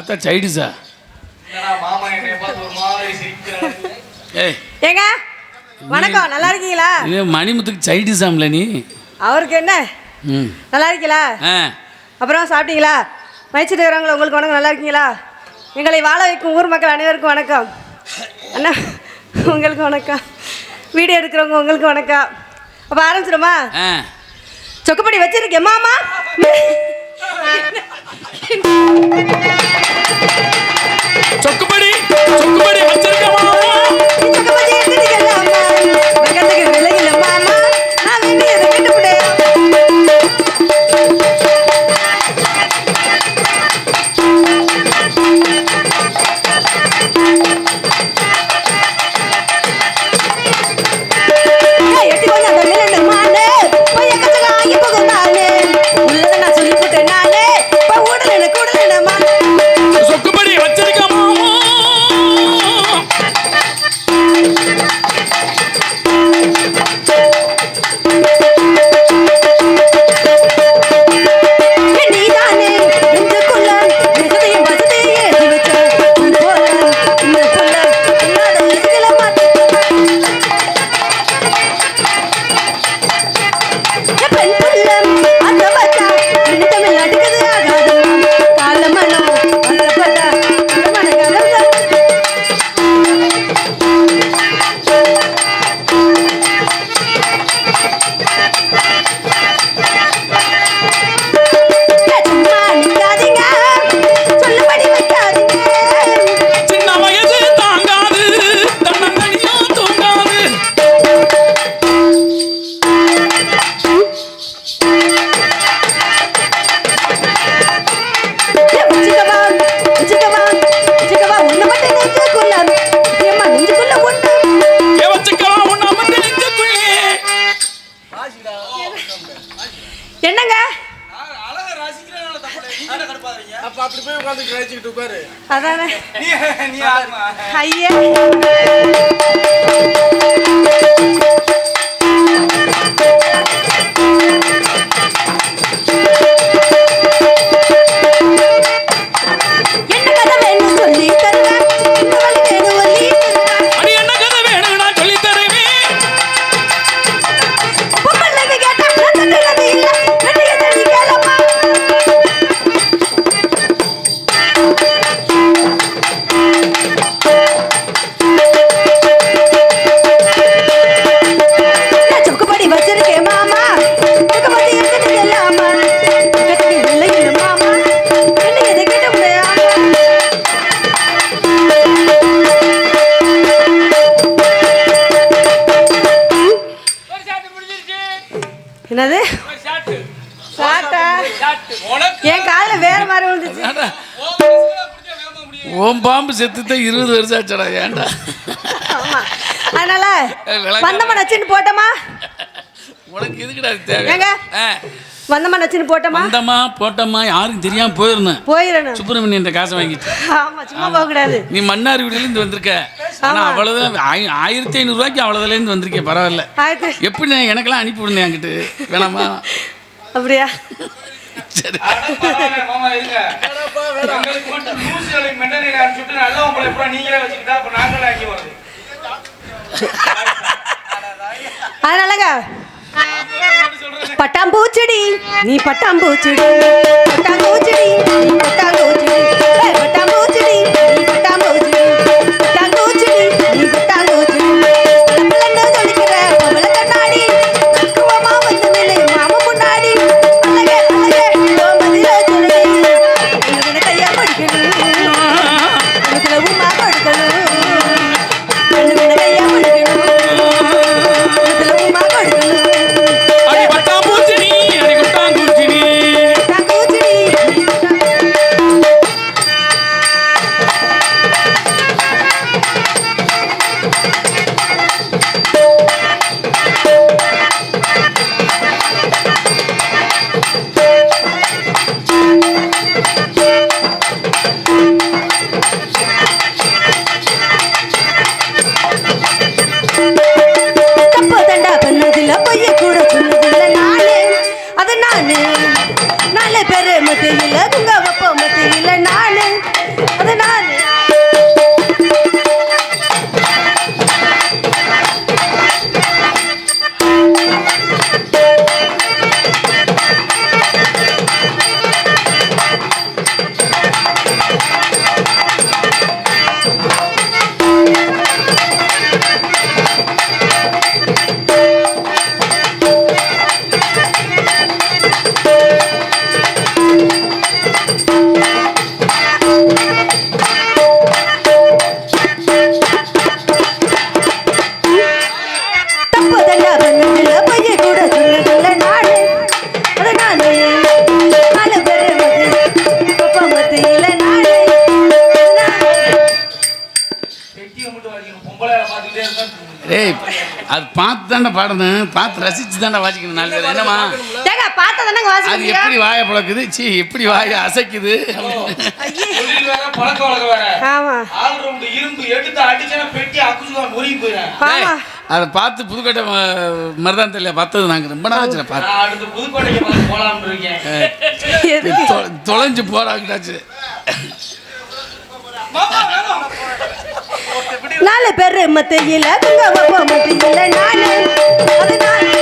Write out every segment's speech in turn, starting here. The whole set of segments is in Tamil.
பார்த்தா சைடிஸா? ஏய் ஏங்க வணக்கம், நல்லா இருக்கீங்களா? இது மணிமுத்துக்கு சைடிஸாம்ல நீ? அவருக்கு என்ன? நல்லா இருக்கீங்களா? அப்புறம் சாப்பிட்டீங்களா? மயிச்சிட்டு இருக்கிறவங்கள உங்களுக்கு வணக்கம், நல்லா இருக்கீங்களா? எங்களை வாழ வைக்கும் ஊர் மக்கள் அனைவருக்கும் வணக்கம். அண்ணா உங்களுக்கு வணக்கம். வீடியோ எடுக்கிறவங்க உங்களுக்கு வணக்கம். அப்போ ஆரம்பிச்சிடுமா? சொக்குப்படி வச்சிருக்கேன் மாமா. சொக்குப்படி சொக்குப்படி வச்சிருக்கேன் மாமா. சொக்குப்படி எடுத்துட்டீங்களா அம்மா? பக்கத்துக்கு விலகில மாமா. நான் வேண்டி எதை கேட்டுவிட்டேன். எட்டி கொஞ்சம் அந்த மிளகு மானே போய் எக்கச்சக்க ஆகி போகும் நானே. உள்ளதை நான் சொல்லி போட்டேன் நானே. இப்போ ஊடல கூடலமா சொக்குப்படி வச்சிருக்கேன் மாமா. நீதானே நெஞ்சுக்குள்ள நெசதையும் பசதையும் ஏற்றி வச்ச நீ போல இந்த புள்ள என்னோட இசையில மாட்டு பெண் புள்ள அந்த வச்சா நிமித்தமில் அடுக்குது ஆகாது காலமனோ வசப்பட்டா மன கலந்த சும்மா நிக்காதீங்க, சொல்லுபடி வைக்காதீங்க. சின்ன வயசு தாங்காது, தன்னந்தனியும் தூங்காது. வச்சுக்கவா வச்சுக்கவா வச்சுக்கவா ஒண்ணு மட்டும் நெஞ்சுக்குள்ள ஏம்மா நெஞ்சுக்குள்ள ஒண்ணு ஏ வச்சுக்கலாம் உன்னை மட்டும் நெஞ்சுக்குள்ளே. என்னங்க அப்ப அப்படி போய் உட்கார்ந்து கழிச்சுக்கிட்டு உட்காரு. அதானே நீ ஆகுமா? ஐயா என்ன கதை வேணும் சொல்லி தருவேன், இந்த வழி வேணும் வழி தருவேன். அடி என்ன கதை வேணும் நான் சொல்லி தருவேன். பொம்பளைங்க கேட்டா நான் தட்டுறது இல்ல, கட்டிய தண்ணி கேளம்மா. நான் சொக்குப்படி வச்சிருக்கேன் மாமா, சொக்குப்படி எடுத்துட்டீங்கல்ல அம்மா. பக்கத்துக்கு விலகிடு மாமா, என்ன எதை கேட்ட முடியாது. என்னது சாட்டா? என் காலில் வேற மாதிரி விழுந்துச்சு. ஏன்டா? ஓம் பாம்பு செத்துதான் 20 வருஷம் ஆச்சடா. ஏன்டா? ஆமா, அதனால விளங்காத. வந்தமா நச்சுன்னு போட்டோமா? உனக்கு எதுக்குடா இது தேவை? ஏங்க வந்தமா நச்சுன்னு போட்டோமா? வந்தமா போட்டோமா யாருக்கும் தெரியாம போயிருந்தேன். போயிடணும். சுப்பிரமணியன் காசை வாங்கிட்டு ஆமா, சும்மா போக கூடாது. நீ மன்னார் வீடுலேருந்து வந்திருக்க. ஆனா அவ்வளவுதான் 1500 ரூபாய்க்கு அவ்வளவுலேருந்து வந்திருக்கேன். பரவாயில்ல. ஆயிரத்தி எப்படி நான் எனக்கெல்லாம் அனுப்பி விடுந்தேன் அங்கிட்டு வேணாமா? அப்படியா? சரி மாமா இருங்க. எங்களுக்கு மட்டும் லூசுகளை மெண்டனை அனுப்பிச்சுட்டு நல்ல உங்களை எப்போ நீங்களே வச்சுக்கிட்டா அப்ப நாங்களே ஆக்கி வருது. அதனாலங்க பட்டாம்பூச்செடி நீ பட்டாம்பூச்செடி, பட்டாம்பூச்செடி நீ பட்டாம்பூச்செடி, பட்டாம்பூச்செடி நீ பட்டாம்பூச்செடி, பட்டாம்பூச்செடி நீ பட்டாம்பூச்செடி. பளபளன்னு ஜொலிக்கிற பவள கண்ணாடி, பக்குவமா வந்து நில்லு மாமா முன்னாடி. அழகே அழகே ஓ மதில சொல்லி உனக்கு கையா படிக்கணும், உனக்கு உமா கொடுக்கணும், உனக்கு கையா படிக்கணும், உனக்கு உமா கொடுக்கணும். அடி பட்டாம்பூச்சினி அடி குட்டாம்பூச்சினி. தப்பு தண்டா பண்ணதில்ல, பொய்ய கூட சொன்னதில்ல நானே, அது நானு. நல்ல பேரு மத்தியில துங்க வப்ப மத்தியில நானு. அது பார்த்து தானே பாடணும், பார்த்து ரசிச்சு தானே வாசிக்கணும். நாலு பேர் என்னம்மா ஏங்க பார்த்தா தானே வாசிக்க அது முடியும். எப்படி வாயை பழக்குது, சி எப்படி வாயை அசைக்குது. தொழில் வேற பழக்க வழக்கம் வேற. ஆமா ஆல் ரவுண்ட் இரும்பு எடுத்து அடிச்சனா பெட்டி அக்குசுவா முறிஞ்சு போயிடும். ஆமா அதை பார்த்து புதுக்கோட்டை மருதான் தெரியல பார்த்தது நாங்கள் ரொம்ப நாள் பார்த்து. நான் அடுத்து புதுக்கோட்டைக்கு போலாம்னு இருக்கேன். எதுக்கு? தொலைஞ்சு போறாங்கடாச்சு. நாலு பேரு மத்தியில மத்தியில நானு அது நானு.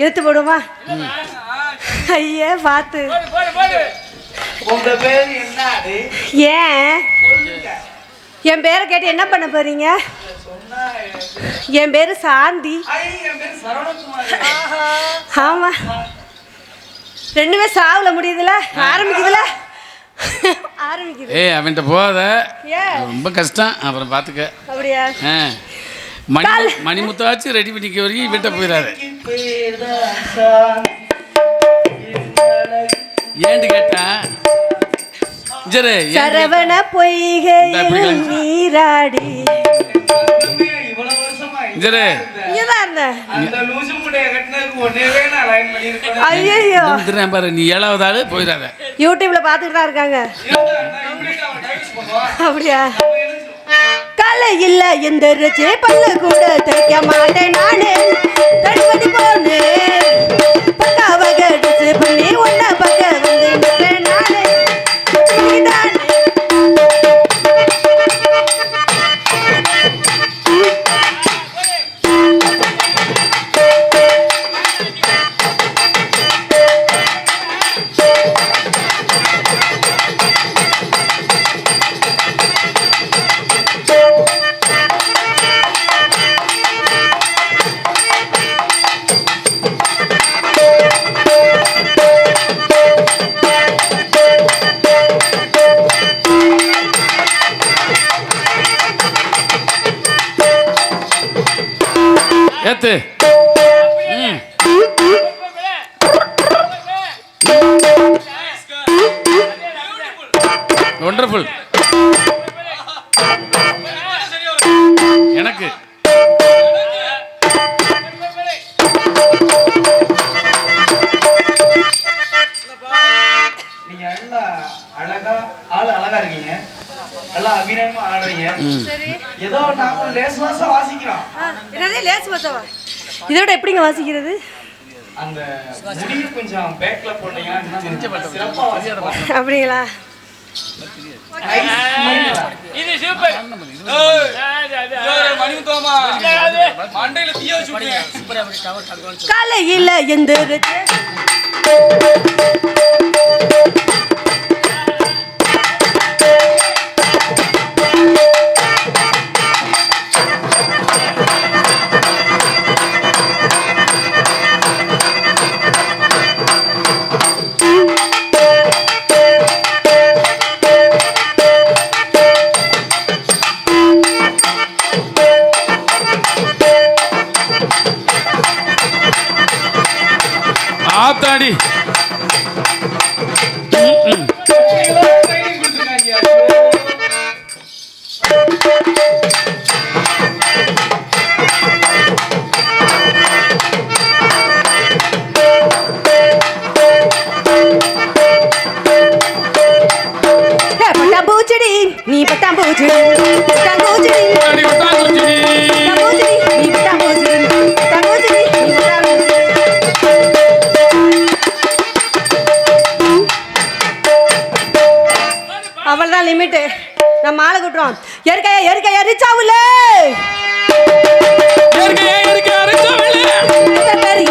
இழுத்து போடுமா? ஐயே பார்த்து. உங்க பேர் என்னது? ஏன் என் பேரை கேட்டு என்ன பண்ண போறீங்க? என் பேரு சாந்தி. ஆமா ரெண்டுமே சாவுல முடியுதுல, ஆரம்பிக்குதுல ஆரம்பிக்குது. ஏய் அவன்கிட்ட போகாத, ஏன் ரொம்ப கஷ்டம். அப்புறம் பார்த்துக்க. அப்படியா? மணிமுத்தாச்சு ரெடி பண்ணிக்க வரைக்கும் வீட்டை போயிடாது. ஏன்னு கேட்டேன் சரவண பொய்கையில் நீராடி பாரு, நீ 7வது ஆளு போயிடாத. யூடியூப்ல பாத்துட்டு தான் இருக்காங்க. அப்படியா? கலை இல்ல எந்திரிச்சு பல்லு கூட தைக்க மாட்டேன் நானே, தடுப்படி போனே பக்காவ கடிச்சு பண்ணி ஒன்ன பக்க வந்து நின்றேன் நானே. ஏத்து ஒண்டர்ஃபுல். எனக்கு நீங்க நல்லா அபிநயமா ஆடுறீங்க. சரி. ஏதோ நாம லேசா வாசிக்கிறோம். என்னது லேஸ் மச்சாவா? இதோட எப்படிங்க வாசிக்கிறது? அந்த முடிய கொஞ்சம் பேக்ல போட்டீங்கன்னா இன்னும் சிறப்பா வாசிக்கலாம். அப்படிங்களா? இது சூப்பர். மணிமுத்தோமா மண்டையில தீய வச்சு காலையில எந்திரிச்சு ஆத்தாடி ட்ரைனிங் கொடுத்துருக்காங்க. பட்டாம்பூச்செடி நீ பட்டாம்பூச்செடி பட்டாம்பூச்செடி ஆடி விட்டாங்குறிச்சி. பட்டாம்பூச்செடி நீ பட்டாம்பூச்செடி பட்டாம்பூச்செடி நீ பட்டாம்பூச்செடி. அவ்வளோதான் லிமிட்டு. நம்ம ஆளை கூட்டுறோம். எருக்கையா ரிச்சாவுல இயற்கையா இருக்கு அரைச்சவளே. பேர்